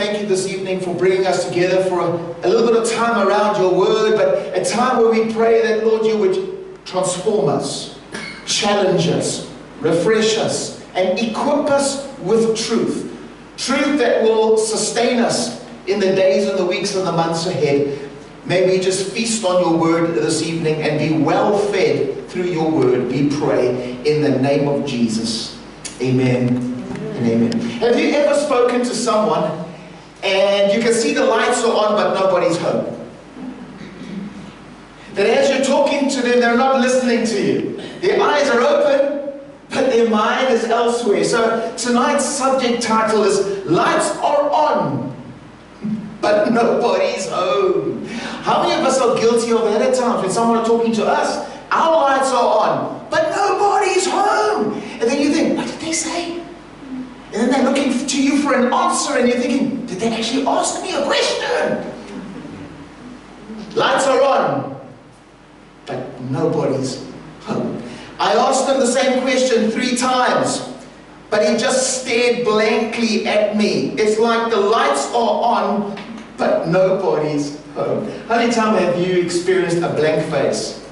thank you this evening for bringing us together for a little bit of time around your word, but a time where we pray that, Lord, you would transform us, challenge us, refresh us, and equip us with truth. Truth that will sustain us in the days and the weeks and the months ahead. May we just feast on your word this evening and be well fed through your word, we pray, in the name of Jesus. Amen. And amen. Have you ever spoken to someone and you can see the lights are on but nobody's home? That as you're talking to them, they're not listening to you. Their eyes are open, but their mind is elsewhere. So tonight's subject title is Lights Are On, but nobody's home. How many of us are guilty of that at times when someone is talking to us? Our lights are on, but nobody's home. And then you think, what did they say? And then they're looking to you for an answer, and you're thinking, did they actually ask me a question? Lights are on, but nobody's home. I asked him the same question 3 times, but he just stared blankly at me. It's like the lights are on, but nobody's home. How many times have you experienced a blank face?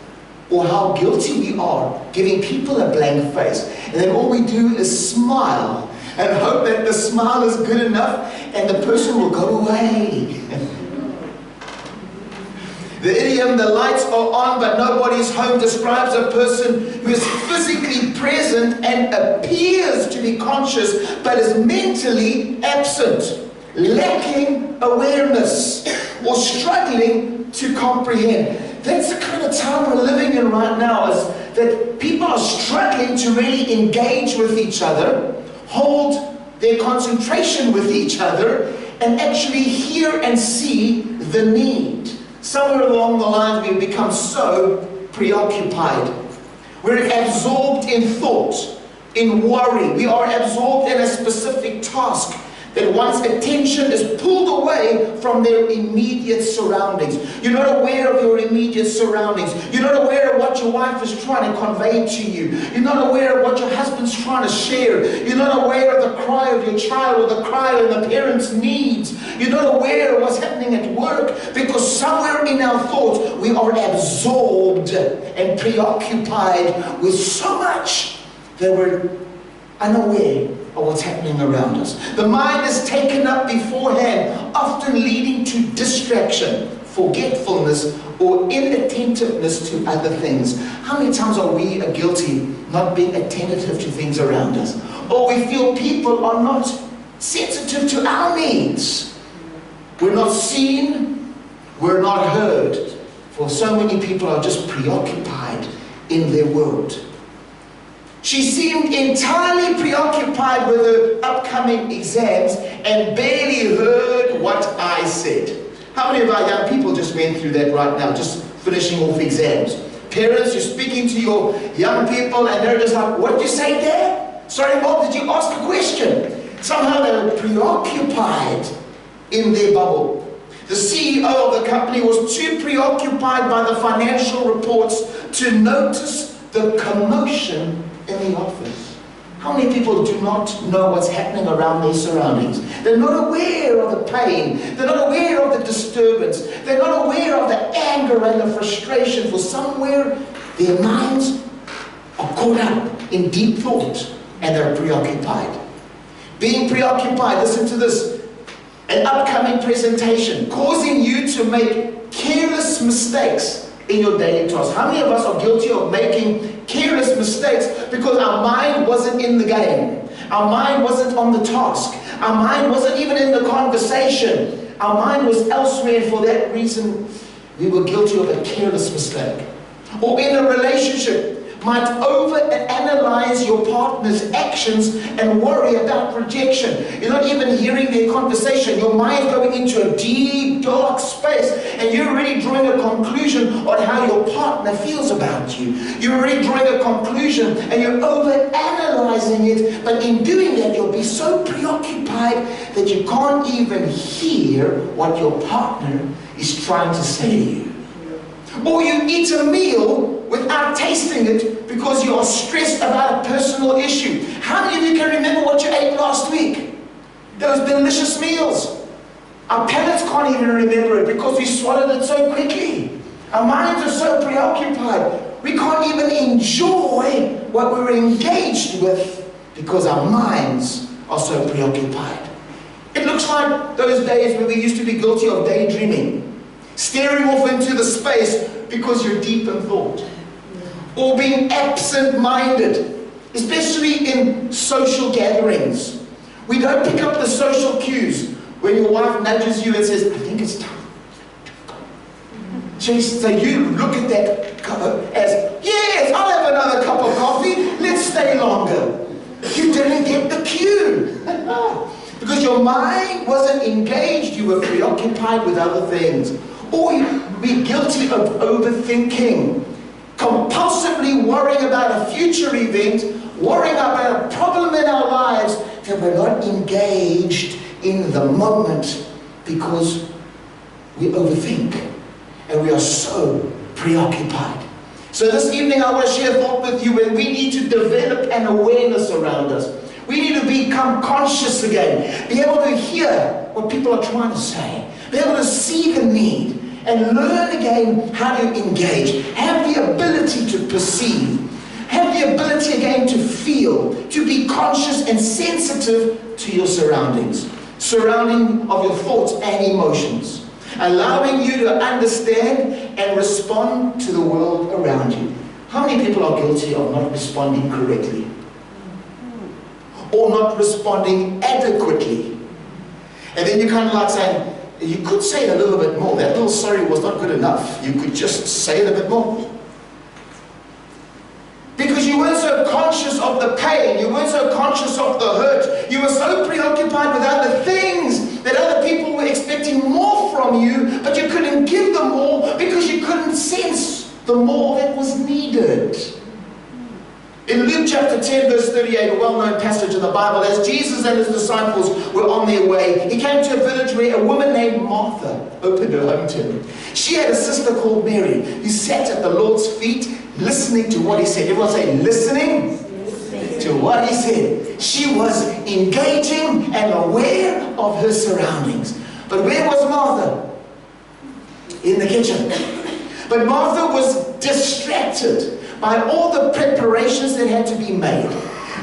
Or how guilty we are giving people a blank face. And then all we do is smile and hope that the smile is good enough and the person will go away. The idiom, the lights are on but nobody's home, describes a person who is physically present and appears to be conscious but is mentally absent, lacking awareness or struggling to comprehend. That's the kind of time we're living in right now, is that people are struggling to really engage with each other, hold their concentration with each other, and actually hear and see the need. Somewhere along the lines we've become so preoccupied. We're absorbed in thought, in worry. We are absorbed in a specific task that one's attention is pulled away from their immediate surroundings. You're not aware of your immediate surroundings. You're not aware of what your wife is trying to convey to you. You're not aware of what your husband's trying to share. You're not aware of the cry of your child or the cry of the parents' needs. You're not aware of what's happening at work, because somewhere in our thoughts we are absorbed and preoccupied with so much that we're unaware of what's happening around us. The mind is taken up beforehand, often leading to distraction, forgetfulness, or inattentiveness to other things. How many times are we guilty not being attentive to things around us? Or we feel people are not sensitive to our needs. We're not seen, we're not heard. For so many people are just preoccupied in their world. She seemed entirely preoccupied with her upcoming exams and barely heard what I said. How many of our young people just went through that right now, just finishing off exams? Parents, you're speaking to your young people and they're just like, what did you say, Dad? Sorry, Mom, did you ask a question? Somehow they're preoccupied in their bubble. The CEO of the company was too preoccupied by the financial reports to notice the commotion in the office. How many people do not know what's happening around their surroundings? They're not aware of the pain. They're not aware of the disturbance. They're not aware of the anger and the frustration, for somewhere their minds are caught up in deep thought and they're preoccupied. Being preoccupied, listen to this, an upcoming presentation, causing you to make careless mistakes in your daily tasks. How many of us are guilty of making careless mistakes because our mind wasn't in the game? Our mind wasn't on the task. Our mind wasn't even in the conversation. Our mind was elsewhere, and for that reason we were guilty of a careless mistake. Or in a relationship, might over-analyze your partner's actions and worry about rejection. You're not even hearing their conversation. Your mind's going into a deep, dark space, and you're already drawing a conclusion on how your partner feels about you. You're already drawing a conclusion, and you're over-analyzing it, but in doing that, you'll be so preoccupied that you can't even hear what your partner is trying to say to you. Or you eat a meal without tasting it because you are stressed about a personal issue. How many of you can remember what you ate last week? Those delicious meals. Our palates can't even remember it because we swallowed it so quickly. Our minds are so preoccupied. We can't even enjoy what we're engaged with because our minds are so preoccupied. It looks like those days when we used to be guilty of daydreaming, staring off into the space because you're deep in thought, or being absent-minded, especially in social gatherings. We don't pick up the social cues when your wife nudges you and says, I think it's time. So you look at that cup as, yes, I'll have another cup of coffee, let's stay longer. You didn't get the cue. Because your mind wasn't engaged, you were preoccupied with other things. Or you'd be guilty of overthinking, compulsively worrying about a future event, worrying about a problem in our lives that we're not engaged in the moment because we overthink and we are so preoccupied. So this evening I want to share a thought with you where we need to develop an awareness around us. We need to become conscious again, be able to hear what people are trying to say, be able to see the need, and learn again how to engage, have the ability to perceive, have the ability again to feel, to be conscious and sensitive to your surroundings of your thoughts and emotions, allowing you to understand and respond to the world around you. How many people are guilty of not responding correctly? Or not responding adequately? And then you kind of like saying, you could say it a little bit more. That little sorry was not good enough. You could just say it a bit more. Because you weren't so conscious of the pain, you weren't so conscious of the hurt, you were so preoccupied with other things that other people were expecting more from you, but you couldn't give them more because you couldn't sense the more that was needed. In Luke chapter 10 verse 38, a well-known passage in the Bible, as Jesus and his disciples were on their way, he came to a village where a woman named Martha opened her home to him. She had a sister called Mary who sat at the Lord's feet listening to what he said. Everyone say, listening to what he said. She was engaging and aware of her surroundings. But where was Martha? In the kitchen. But Martha was distracted by all the preparations that had to be made.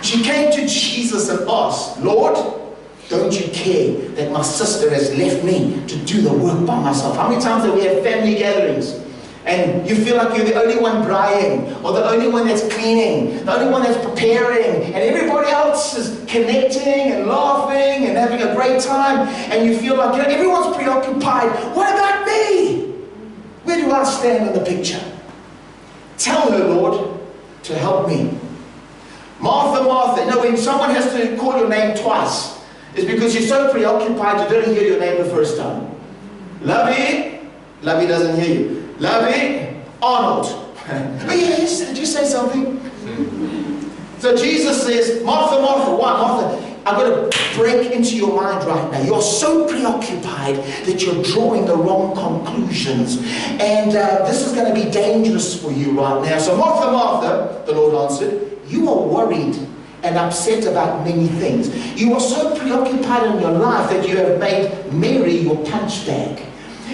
She came to Jesus and asked, Lord, don't you care that my sister has left me to do the work by myself? How many times have we had family gatherings and you feel like you're the only one drying, or the only one that's cleaning, the only one that's preparing, and everybody else is connecting and laughing and having a great time, and you feel like, everyone's preoccupied. What about me? Where do I stand in the picture? Tell her, Lord, to help me. Martha, Martha. No, when someone has to call your name twice, it's because you're so preoccupied you didn't hear your name the first time. Lovey. Lovey doesn't hear you. Lovey. Arnold. Oh yes, did you say something? So Jesus says, Martha, Martha. Why, Martha? I'm going to break into your mind right now. You're so preoccupied that you're drawing the wrong conclusions. And this is going to be dangerous for you right now. So Martha, Martha, the Lord answered, you are worried and upset about many things. You are so preoccupied in your life that you have made Mary your punch bag.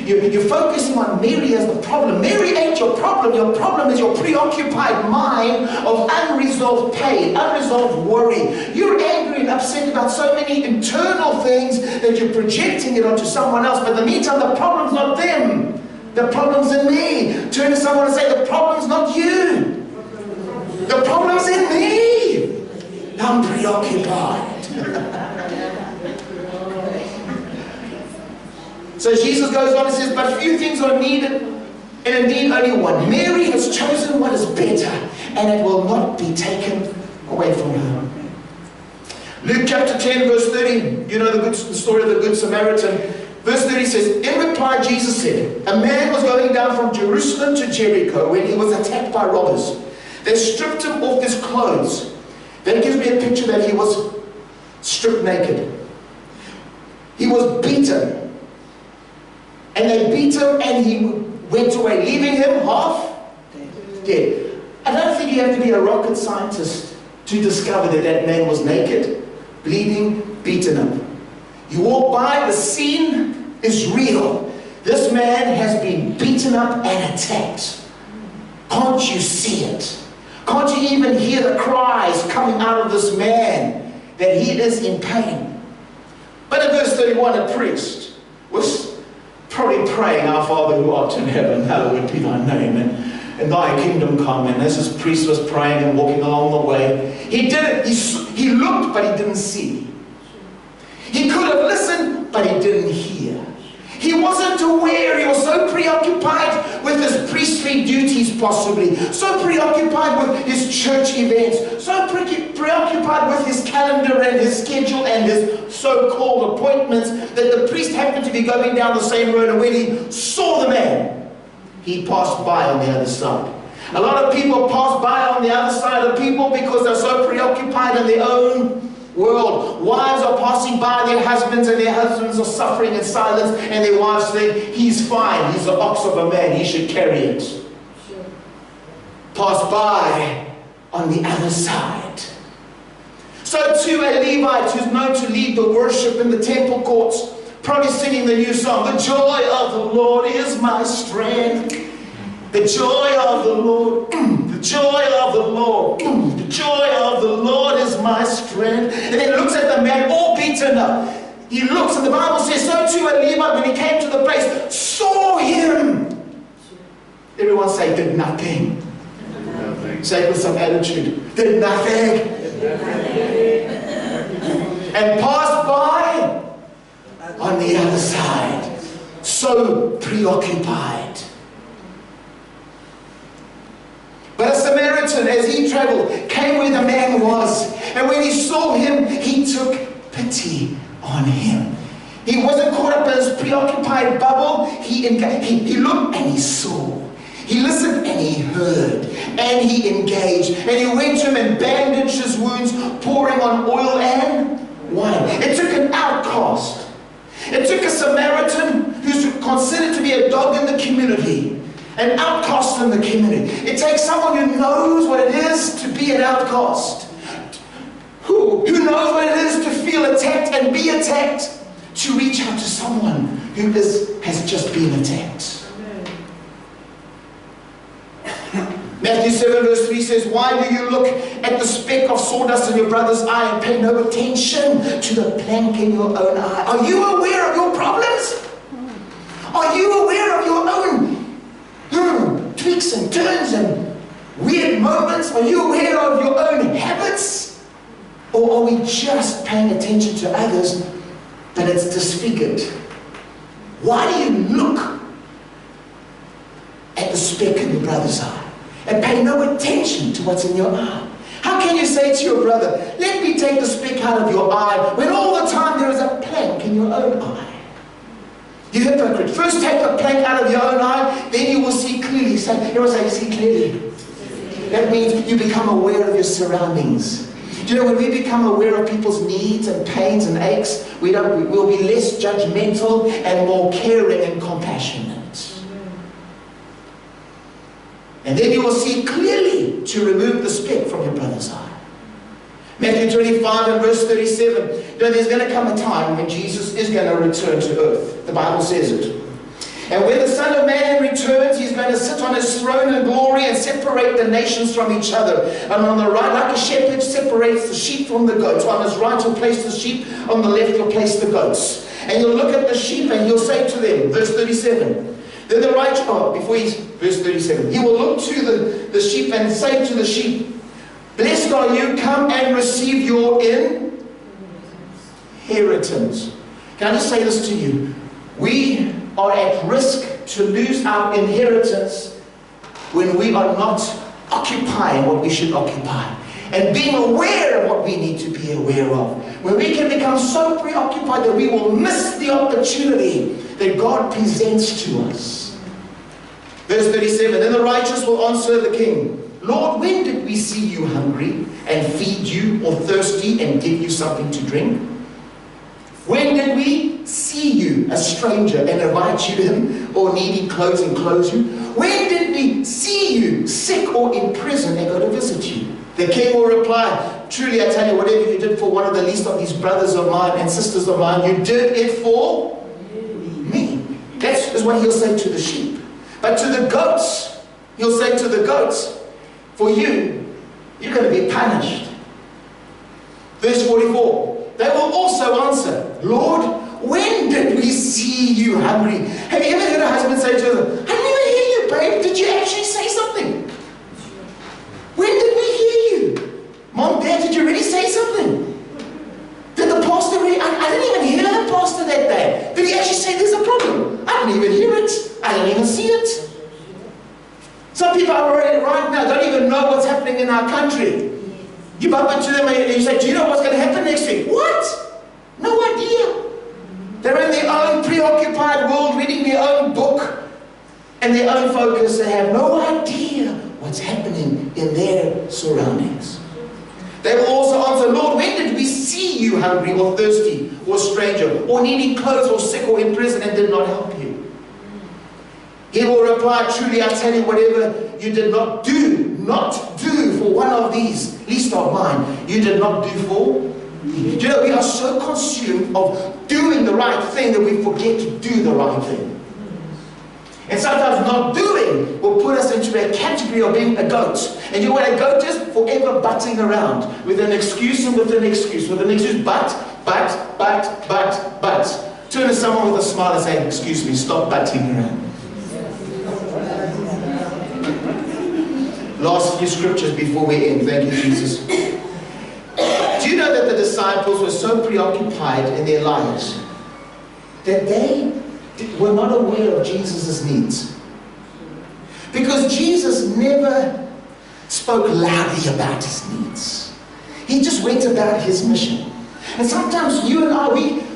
You're focusing on Mary as the problem. Mary ain't your problem. Your problem is your preoccupied mind of unresolved pain, unresolved worry. You're angry and upset about so many internal things that you're projecting it onto someone else. But in the meantime, the problem's not them. The problem's in me. Turn to someone and say, the problem's not you. The problem's in me. I'm preoccupied. So Jesus goes on and says, but few things are needed, and indeed only one. Mary has chosen what is better, and it will not be taken away from her. Luke chapter 10 verse 30, you know the story of the Good Samaritan. Verse 30 says, in reply Jesus said, a man was going down from Jerusalem to Jericho when he was attacked by robbers. They stripped him off his clothes. That gives me a picture that he was stripped naked. He was beaten. And they beat him and he went away, leaving him half dead. I don't think you have to be a rocket scientist to discover that that man was naked, bleeding, beaten up. You walk by, the scene is real. This man has been beaten up and attacked. Can't you see it? Can't you even hear the cries coming out of this man that he is in pain? But in verse 31, a priest was probably praying, Our Father who art in heaven, hallowed be thy name, and thy kingdom come. And as this priest was praying and walking along the way, he looked, but he didn't see. He could have listened, but he didn't hear. He wasn't aware. He was so preoccupied with his priestly duties, possibly. So preoccupied with his church events. So preoccupied with his calendar and his schedule and his so-called appointments that the priest happened to be going down the same road, and when he saw the man, he passed by on the other side. A lot of people pass by on the other side of people because they're so preoccupied in their own world. Wives are passing by their husbands, and their husbands are suffering in silence, and their wives think, he's fine, he's an ox of a man, he should carry it. Sure. Pass by on the other side. So too a Levite who's known to lead the worship in the temple courts, probably singing the new song, the joy of the Lord is my strength. The joy of the Lord, the joy of the Lord, the joy of the Lord is my strength. And then looks at the man all beaten up. He looks, and the Bible says, so too a Levite, when he came to the place, saw him. Everyone say, did nothing. Say it with some attitude. Did nothing. And passed by on the other side. So preoccupied. But a Samaritan, as he traveled, came where the man was. And when he saw him, he took pity on him. He wasn't caught up in his preoccupied bubble. He looked and he saw. He listened and he heard. And he engaged. And he went to him and bandaged his wounds, pouring on oil and wine. It took an outcast. It took a Samaritan who's considered to be a dog in the community. An outcast in the community. It takes someone who knows what it is to be an outcast. Who knows what it is to feel attacked and be attacked, to reach out to someone who has just been attacked. Matthew 7 verse 3 says, why do you look at the speck of sawdust in your brother's eye and pay no attention to the plank in your own eye? Are you aware of your problems? Are you aware of your own tweaks and turns and weird moments? Are you aware of your own habits? Or are we just paying attention to others, but it's disfigured? Why do you look at the speck in your brother's eye and pay no attention to what's in your eye? How can you say to your brother, let me take the speck out of your eye, when all the time there is a plank in your own eye? You hypocrite. First take the plank out of your own eye, then you will see clearly. Everyone say, see clearly. That means you become aware of your surroundings. Do you know, when we become aware of people's needs and pains and aches, we'll be less judgmental and more caring and compassionate. And then you will see clearly to remove the speck from your brother's eye. Matthew 25 and verse 37. You know, there's going to come a time when Jesus is going to return to earth. The Bible says it. And when the Son of Man returns, he's going to sit on his throne in glory and separate the nations from each other. And on the right, like a shepherd separates the sheep from the goats. On his right, he'll place the sheep. On the left, he'll place the goats. And you'll look at the sheep and you'll say to them, verse 37. Then the righteous, verse 37. He will look to the sheep and say to the sheep, blessed are you, come and receive your inheritance. Can I just say this to you? We are at risk to lose our inheritance when we are not occupying what we should occupy and being aware of what we need to be aware of. When we can become so preoccupied that we will miss the opportunity that God presents to us. Verse 37, then the righteous will answer the king, Lord, when did we see you hungry and feed you, or thirsty and give you something to drink? When did we see you, a stranger, and invite you in, or needing clothes and clothe you? When did we see you sick or in prison and go to visit you? The king will reply, truly I tell you, whatever you did for one of the least of these brothers of mine and sisters of mine, you did it for me. is what he'll say to the sheep. But to the goats, he'll say to the goats, for you, you're going to be punished. Verse 44, they will also answer, Lord, when did we see you hungry? Have you ever heard a husband say to her, I didn't even hear you, babe. Did you actually say something? When did we hear you? Mom, Dad, did you really say something? Did the pastor really? I didn't even hear the pastor that day. Did he actually say there's a problem? I didn't even hear it. I didn't even see it. Some people are already right now don't even know what's happening in our country. You bump into them and you say, do you know what's going to happen next week? What? No idea. They're in their own preoccupied world, reading their own book and their own focus. They have no idea what's happening in their surroundings. They will also answer, Lord, when did we see you hungry or thirsty or stranger or needing clothes or sick or in prison and did not help you? He will reply, truly I tell you, whatever you did not do for one of these, least of mine, you did not do for me. Do you know, we are so consumed of doing the right thing that we forget to do the right thing. And sometimes not doing will put us into a category of being a goat. And you know what a goat is? Forever butting around with an excuse and with an excuse, but. Turn to someone with a smile and say, excuse me, stop butting around. Last few scriptures before we end. Thank you, Jesus. Do you know that the disciples were so preoccupied in their lives that they were not aware of Jesus' needs? Because Jesus never spoke loudly about his needs. He just went about his mission. And sometimes you and I,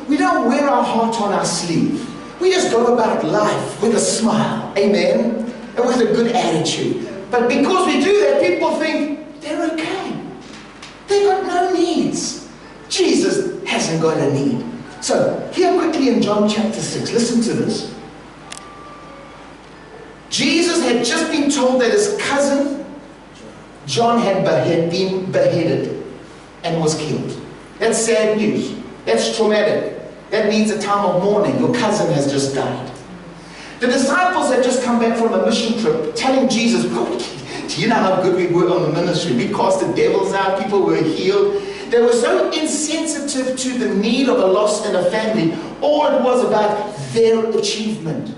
we don't wear our heart on our sleeve. We just go about life with a smile, amen, and with a good attitude. But because we do that, people think they're okay. They've got no needs. Jesus hasn't got a need. So, here quickly in John chapter 6, listen to this. Jesus had just been told that his cousin John had been beheaded and was killed. That's sad news. That's traumatic. That needs a time of mourning. Your cousin has just died. The disciples had just come back from a mission trip telling Jesus, do you know how good we were on the ministry? We cast the devils out, people were healed. They were so insensitive to the need of a loss in a family. All it was about their achievement.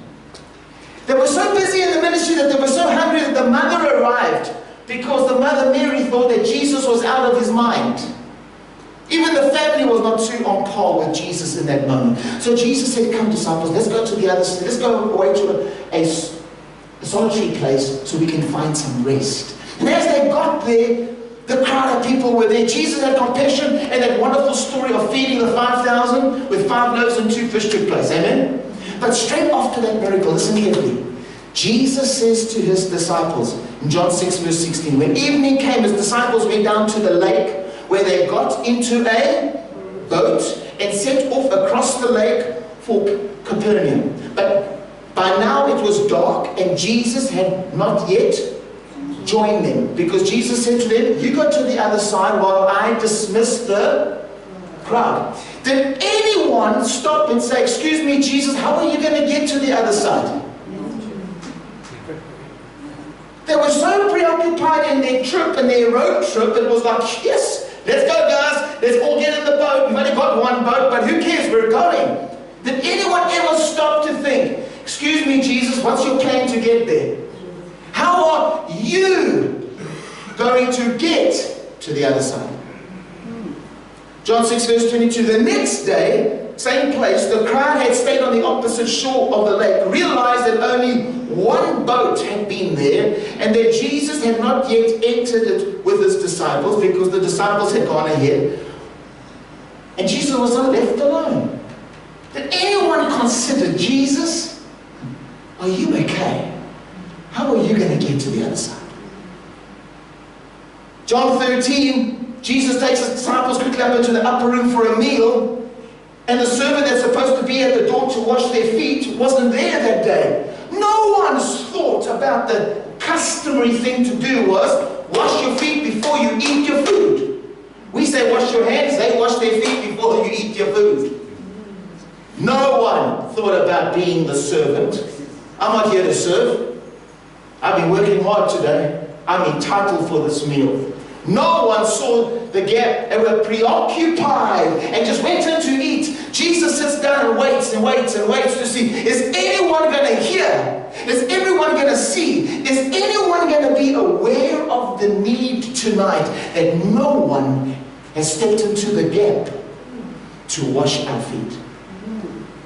They were so busy in the ministry that they were so hungry that the mother arrived because the mother Mary thought that Jesus was out of his mind. Even the family was not too on par with Jesus in that moment. So Jesus said, come disciples, let's go to the other side. Let's go away to a solitary place so we can find some rest. And as they got there, the crowd of people were there. Jesus had compassion, and that wonderful story of feeding the 5,000 with 5 loaves and 2 fish took place. Amen? But straight after that miracle, listen carefully. Jesus says to his disciples in John 6 verse 16, when evening came, his disciples went down to the lake where they got into a boat and set off across the lake for Capernaum. But by now it was dark and Jesus had not yet joined them, because Jesus said to them, you go to the other side while I dismiss the crowd. Did anyone stop and say, excuse me, Jesus, how are you going to get to the other side? They were so preoccupied in their trip and their road trip, it was like, yes, let's go guys, let's all get in the boat. We've only got one boat, but who cares, we're going. Did anyone ever stop to think, excuse me Jesus, what's your plan to get there? How are you going to get to the other side? John 6 verse 22, the next day, same place, the crowd had stayed on the opposite shore of the lake, realized that only one boat had been there, and that Jesus had not yet entered it with his disciples, because the disciples had gone ahead, and Jesus was left alone. Did anyone consider, Jesus, are you okay? How are you going to get to the other side? John 13, Jesus takes his disciples quickly up into the upper room for a meal, and the servant that's supposed to be at the door to wash their feet wasn't there that day. No one's thought about the customary thing to do was wash your feet before you eat your food. We say wash your hands, they wash their feet before you eat your food. No one thought about being the servant. I'm not here to serve. I've been working hard today. I'm entitled for this meal. No one saw the gap. They were preoccupied and just went in to eat. Jesus sits down and waits and waits and waits to see, is anyone going to hear? Is everyone going to see? Is anyone going to be aware of the need tonight that no one has stepped into the gap to wash our feet?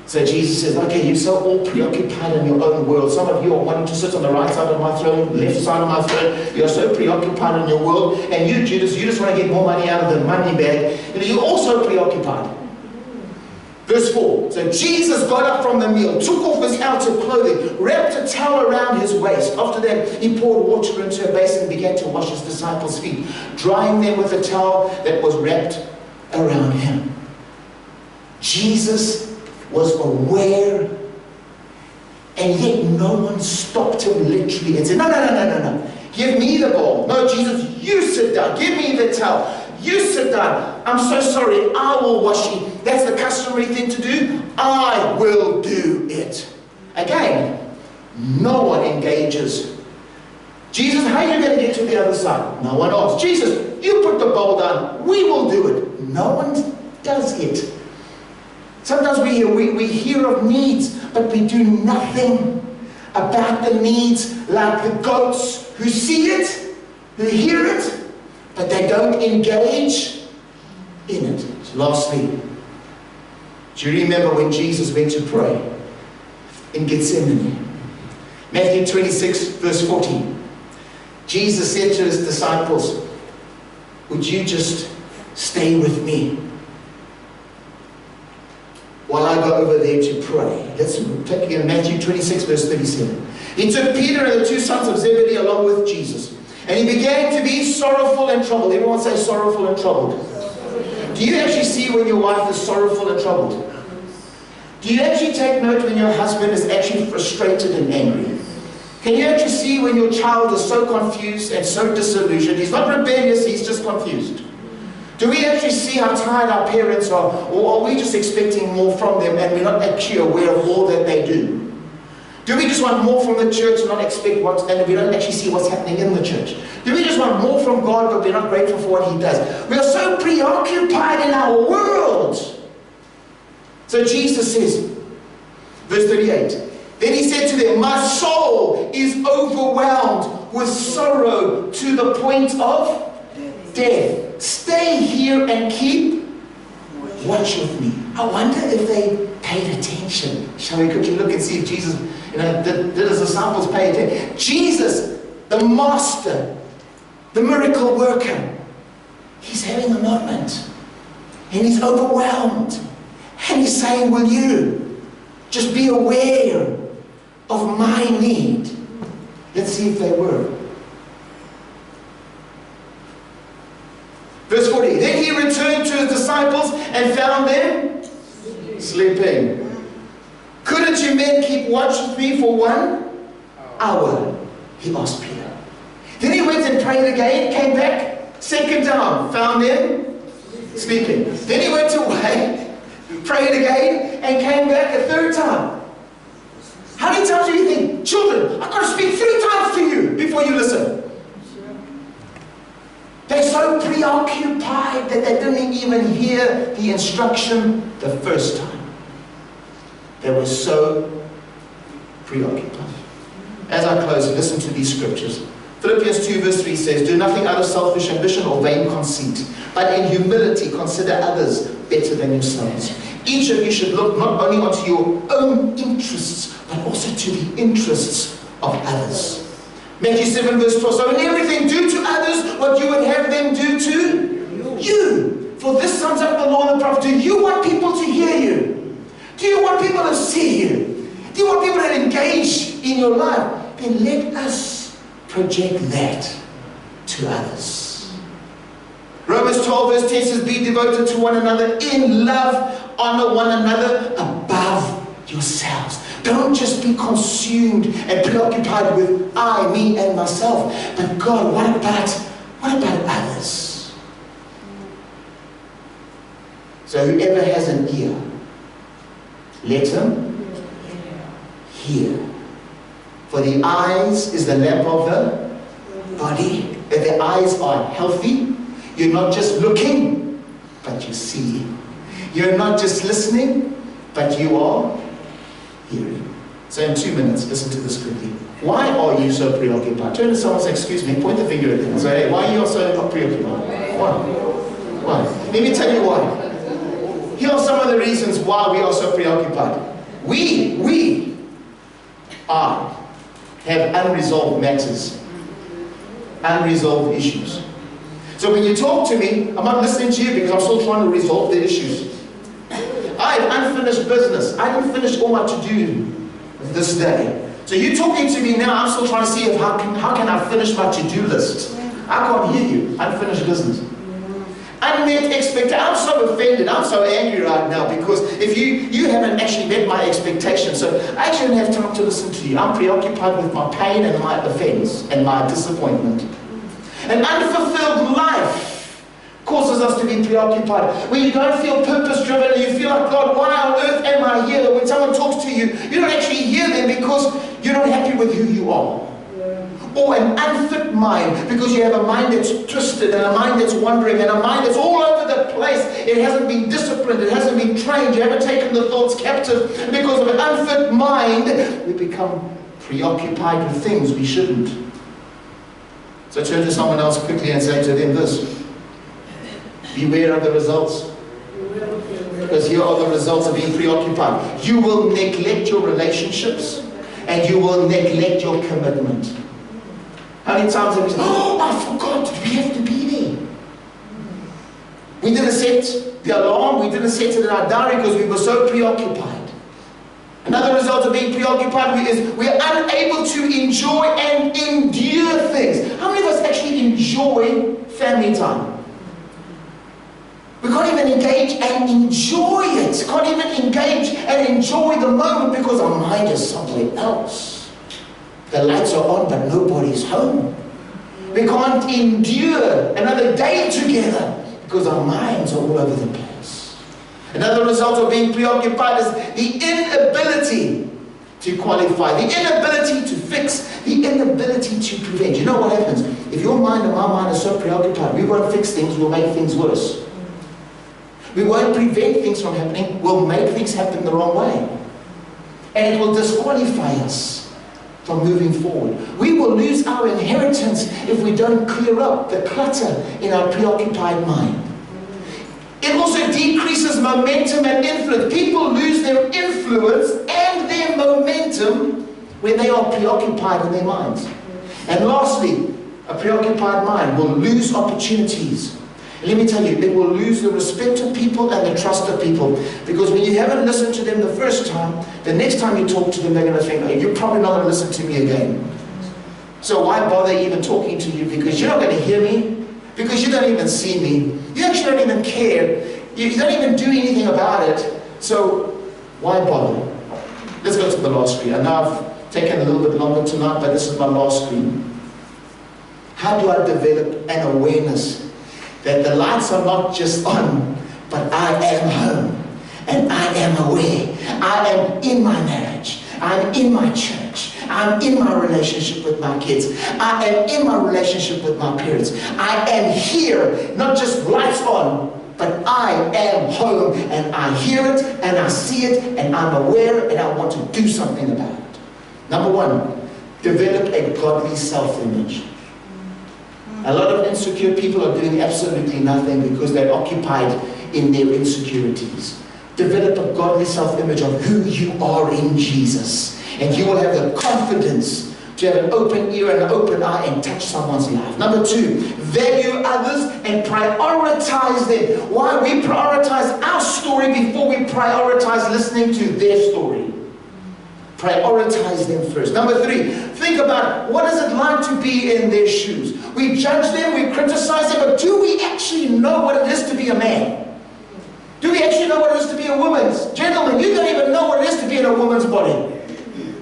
So Jesus says, okay, you're so all preoccupied in your own world. Some of you are wanting to sit on the right side of my throne, left side of my throne. You're so preoccupied in your world. And you, Judas, you just want to get more money out of the money bag. You're also preoccupied. Verse 4. So Jesus got up from the meal, took off his outer clothing, wrapped a towel around his waist. After that, he poured water into a basin and began to wash his disciples' feet, drying them with a towel that was wrapped around him. Jesus was aware, and yet no one stopped him literally and said, no, give me the bowl. No, Jesus, you sit down. Give me the towel. You sit down. I'm so sorry. I will wash you. That's the customary thing to do. I will do it. Again, no one engages. Jesus, how are you going to get to the other side? No one asks. Jesus, you put the bowl down. We will do it. No one does it. Sometimes we hear of needs, but we do nothing about the needs, like the goats who see it, who hear it, but they don't engage in it. Lastly, do you remember when Jesus went to pray in Gethsemane? Matthew 26, verse 14. Jesus said to his disciples, would you just stay with me while I go over there to pray? Let's take again Matthew 26, verse 37. He took Peter and the two sons of Zebedee along with Jesus, and he began to be sorrowful and troubled. Everyone say sorrowful and troubled. Do you actually see when your wife is sorrowful and troubled? Do you actually take note when your husband is actually frustrated and angry? Can you actually see when your child is so confused and so disillusioned? He's not rebellious, he's just confused. Do we actually see how tired our parents are, or are we just expecting more from them and we're not actually aware of all that they do? Do we just want more from the church and not expect and we don't actually see what's happening in the church? Do we just want more from God but we're not grateful for what He does? We are so preoccupied in our world. So Jesus says, verse 38, then He said to them, my soul is overwhelmed with sorrow to the point of death. Stay here and keep watch with me. I wonder if they paid attention. Shall we quickly look and see if Jesus, did his disciples pay attention? Jesus, the master, the miracle worker, he's having a moment and he's overwhelmed and he's saying, will you just be aware of my need? Let's see if they were. Verse 40, then he returned to his disciples and found them sleeping. Couldn't you men keep watch with me for 1 hour? He asked Peter. Then he went and prayed again, came back, second time, found them sleeping. Then he went away, prayed again, and came back a third time. How many times do you think, children, I've got to speak 3 times to you before you listen? They're so preoccupied that they didn't even hear the instruction the first time. They were so preoccupied. As I close, listen to these scriptures. Philippians 2 verse 3 says, do nothing out of selfish ambition or vain conceit, but in humility consider others better than yourselves. Each of you should look not only onto your own interests, but also to the interests of others. Matthew 7 verse 12, so in everything do to others what you would have them do to you. For this sums up the law and the prophet. Do you want people to hear you? Do you want people to see you? Do you want people to engage in your life? Then let us project that to others. Romans 12 verse 10 says, be devoted to one another in love. Honor one another above yourselves. Don't just be consumed and preoccupied with I, me, and myself. But God, what about others? So whoever has an ear, let him hear. For the eyes is the lamp of the body. If the eyes are healthy, you're not just looking, but you see. You're not just listening, but you are hearing. So in 2 minutes, listen to this quickly. Why are you so preoccupied? Turn to someone and say, excuse me, point the finger at them and say, hey, why are you so preoccupied? Why? Let me tell you why. Here are some of the reasons why we are so preoccupied. We have unresolved matters, unresolved issues. So when you talk to me, I'm not listening to you because I'm still trying to resolve the issues. I have unfinished business. I didn't finish all my to-do this day. So you're talking to me now, I'm still trying to see if how can I finish my to-do list. I can't hear you. Unfinished business. Unmet expectation. I'm so offended. I'm so angry right now because if you haven't actually met my expectations, so I actually don't have time to listen to you. I'm preoccupied with my pain and my offense and my disappointment. An unfulfilled life causes us to be preoccupied. When you don't feel purpose-driven and you feel like, God, why on earth am I here? When someone talks to you, you don't actually hear them because you're not happy with who you are. Or an unfit mind, because you have a mind that's twisted and a mind that's wandering and a mind that's all over the place. It hasn't been disciplined, it hasn't been trained, you haven't taken the thoughts captive. Because of an unfit mind, we become preoccupied with things we shouldn't. So turn to someone else quickly and say to them this: beware of the results. Because here are the results of being preoccupied. You will neglect your relationships and you will neglect your commitment. How many times have we said, oh, I forgot, we have to be there. We didn't set the alarm, we didn't set it in our diary because we were so preoccupied. Another result of being preoccupied is we're unable to enjoy and endure things. How many of us actually enjoy family time? We can't even engage and enjoy it. Can't even engage and enjoy the moment because our mind is somewhere else. The lights are on, but nobody's home. We can't endure another day together because our minds are all over the place. Another result of being preoccupied is the inability to qualify, the inability to fix, the inability to prevent. You know what happens? If your mind and my mind are so preoccupied, we won't fix things, we'll make things worse. We won't prevent things from happening, we'll make things happen the wrong way. And it will disqualify us from moving forward. We will lose our inheritance if we don't clear up the clutter in our preoccupied mind. It also decreases momentum and influence. People lose their influence and their momentum when they are preoccupied in their minds. And lastly, a preoccupied mind will lose opportunities. Let me tell you, it will lose the respect of people and the trust of people. Because when you haven't listened to them the first time, the next time you talk to them, they're going to think, oh, you're probably not going to listen to me again. So why bother even talking to you? Because you're not going to hear me. Because you don't even see me. You actually don't even care. You don't even do anything about it. So why bother? Let's go to the last screen. I know I've taken a little bit longer tonight, but this is my last screen. How do I develop an awareness that the lights are not just on, but I am home, and I am aware. I am in my marriage. I'm in my church. I'm in my relationship with my kids. I am in my relationship with my parents. I am here, not just lights on, but I am home, and I hear it, and I see it, and I'm aware, and I want to do something about it. Number one, develop a godly self-image. A lot of insecure people are doing absolutely nothing because they're occupied in their insecurities. Develop a godly self-image of who you are in Jesus. And you will have the confidence to have an open ear and an open eye and touch someone's life. Number two, value others and prioritize them. Why? We prioritize our story before we prioritize listening to their story. Prioritize them first. Number three, think about what is it like to be in their shoes. We judge them, we criticize them, but do we actually know what it is to be a man? Do we actually know what it is to be a woman? Gentlemen, you don't even know what it is to be in a woman's body.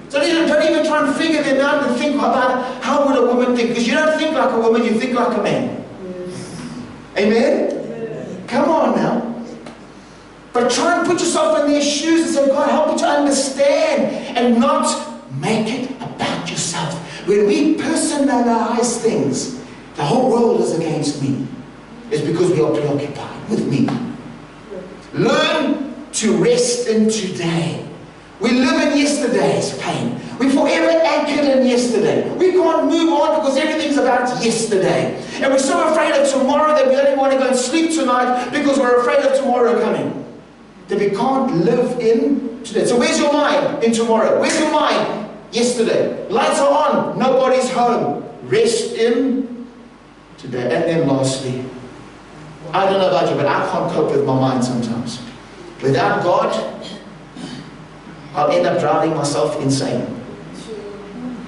So don't even try and figure them out and think about how would a woman think. Because you don't think like a woman, you think like a man. Amen? Come on now. But try and put yourself in their shoes and say, God, help me to understand and not make it about yourself. When we personalize things, the whole world is against me. It's because we are preoccupied with me. Learn to rest in today. We live in yesterday's pain. We're forever anchored in yesterday. We can't move on because everything's about yesterday. And we're so afraid of tomorrow that we don't even want to go and sleep tonight because we're afraid of tomorrow coming. That we can't live in today. So where's your mind in tomorrow? Where's your mind yesterday? Lights are on. Nobody's home. Rest in today. And then lastly, I don't know about you, but I can't cope with my mind sometimes. Without God, I'll end up driving myself insane.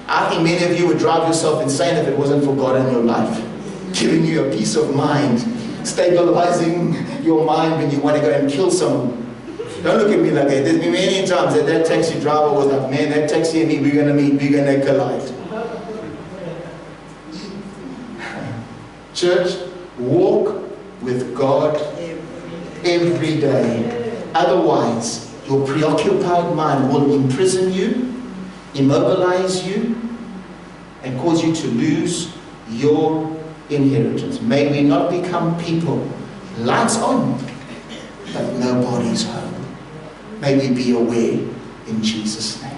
I think many of you would drive yourself insane if it wasn't for God in your life, giving you a peace of mind, stabilizing your mind when you want to go and kill someone. Don't look at me like that. There's been many times that taxi driver was like, man, that taxi and me, we're going to meet, we're going to collide. Church, walk with God every day. Otherwise, your preoccupied mind will imprison you, immobilize you, and cause you to lose your inheritance. May we not become people, lights on, but nobody's home. May we be aware in Jesus' name.